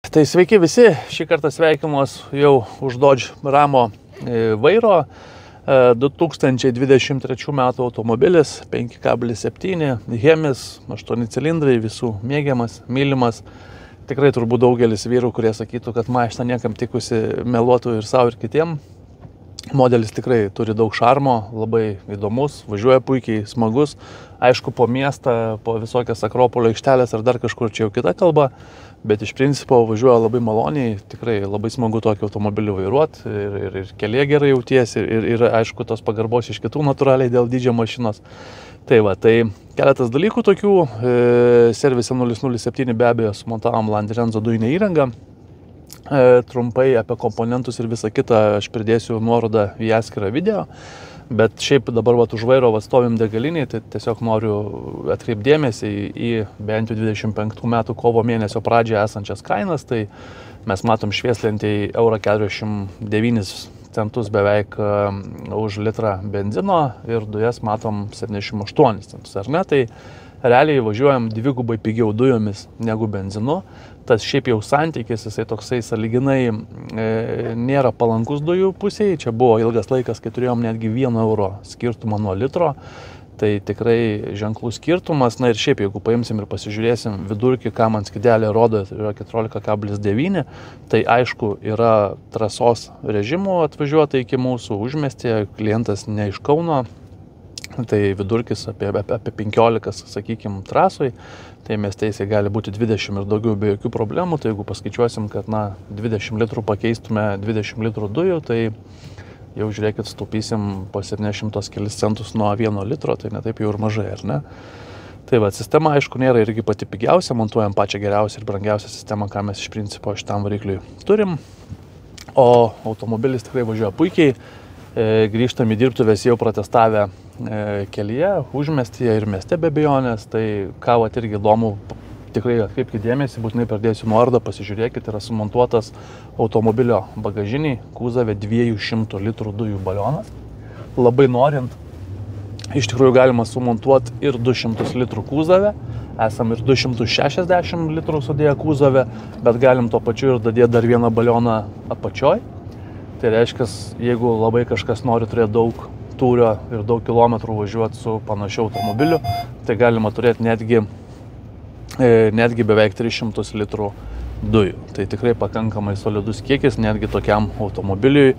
Tai sveiki visi, šį kartą sveikinuos jau už Dodge Ramo vairo. 2023 metų automobilis, 5,7, Hemis, 8 cilindrai, visų mėgiamas, mylimas. Tikrai turbūt daugelis vyrų, kurie sakytų, kad mašina niekam tikusi, meluotų ir savo, ir kitiem. Modelis tikrai turi daug šarmo, labai įdomus, važiuoja puikiai, smagus. Aišku, po miestą, po visokias Akropolio aikštelės ar dar kažkur čia jau kita kalba, bet iš principo važiuoja labai maloniai, tikrai labai smagu tokį automobilį vairuoti ir kelyje gerai jautiesi ir aišku, tos pagarbos iš kitų natūraliai dėl dydžio mašinos. Tai keletas dalykų tokių, servise 007 be abejo sumontavom Landirenzo dujinę įrangą. Trumpai apie komponentus ir visą kitą aš pridėsiu nuorodą į atskirą video, bet šiaip dabar už vairo stovim degalinį, tai tiesiog noriu atkreipdėmėsi į bent jau 25 metų kovo mėnesio pradžioje esančias kainas, tai mes matom švieslentėj €49 centus beveik už litrą benzino ir dujas matom 78 centus, ar ne? Tai realiai važiuojam dvigubai pigiau dujomis negu benzinu. Tas šiaip jau santykis, jisai toksai sąlyginai nėra palankus dujų pusėje. Čia buvo ilgas laikas, kai turėjom netgi 1 euro skirtumą nuo litro. Tai tikrai ženklus skirtumas. Na ir šiaip, jeigu paimsim ir pasižiūrėsim vidurkį, ką man skidelė rodo, yra 14,9, tai aišku, yra trasos režimų atvažiuota iki mūsų užmiestyje, klientas ne iš Kauno. Tai vidurkis apie 15, sakykime, trasoj, tai miestėse gali būti 20 ir daugiau be jokių problemų. Tai jeigu paskaičiuosim, kad 20 litrų pakeistume 20 litrų dujų, tai jau žiūrėkit, sutaupysim po 700 kelis centus nuo 1 litro, tai netaip jau ir mažai, ar ne? Tai sistema, aišku, nėra irgi pati pigiausia, montuojam pačią geriausią ir brangiausią sistemą, ką mes iš principo šitam varikliui turim. O automobilis tikrai važiuoja puikiai. Grįžtam į dirbtuvės jau protestavę kelyje, užmiestyje ir mieste be abejonės. Tai ką irgi įdomu, tikrai atkreipkite dėmesį, būtinai pradėsiu nuorodą, pasižiūrėkit, yra sumontuotas automobilio bagažiniai kūzave 200 litrų dujų balionas. Labai norint, iš tikrųjų galima sumontuoti ir 200 litrų kūzave, esam ir 260 litrų sudėję kūzave, bet galim to pačiu ir dadėti dar vieną balioną apačioj. Tai reiškia, jeigu labai kažkas nori turėti daug tūrio ir daug kilometrų važiuoti su panašiu automobiliu, tai galima turėti netgi beveik 300 litrų dujų. Tai tikrai pakankamai solidus kiekis, netgi tokiam automobiliui,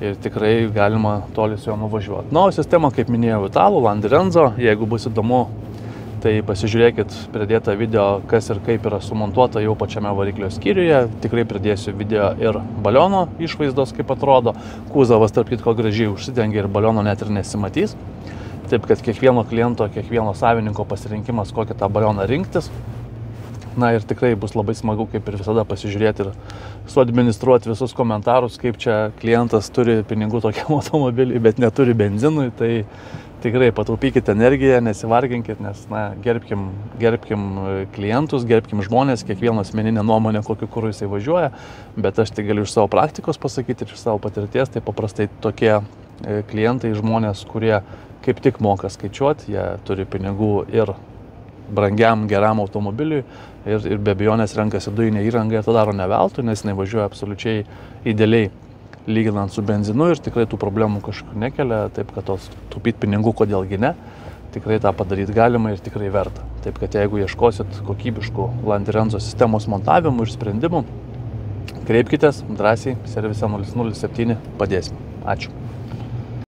ir tikrai galima toli su juo nuvažiuoti. Na, o sistema, kaip minėjau, italų, Landirenzo, jeigu bus įdomu, tai pasižiūrėkit pridėtą video, kas ir kaip yra sumontuota jau pačiame variklio skyriuje. Tikrai pridėsiu video ir baliono išvaizdos, kaip atrodo. Kūzavas, tarp kitko, gražiai užsidengia ir baliono net ir nesimatys. Taip, kad kiekvieno kliento, kiekvieno savininko pasirinkimas, kokį tą balioną rinktis. Na ir tikrai bus labai smagu, kaip ir visada, pasižiūrėti ir suadministruoti visus komentarus, kaip čia klientas turi pinigų tokiam automobiliui, bet neturi benzinui. Tai tikrai pataupykite energiją, nesivarginkit, nes gerbkim klientus, gerbkim žmonės, kiekvieno asmeninę nuomonę, kokiu kuru jisai važiuoja, bet aš tai galiu iš savo praktikos pasakyti ir iš savo patirties, tai paprastai tokie klientai, žmonės, kurie kaip tik moka skaičiuoti, jie turi pinigų ir brangiam, geram automobiliui ir be abejonės renkasi dujinę įrangą ir tą daro ne veltui, nes jinai važiuoja absoliučiai idealiai lyginant su benzinu ir tikrai tų problemų kažkokių nekelia, taip kad tos taupyti pinigų kodėlgi ne, tikrai tą padaryti galima ir tikrai verta. Taip kad jeigu ieškosit kokybiškų Landirenzo sistemos montavimų ir sprendimų, kreipkitės drąsiai, servise 007 padėsim. Ačiū.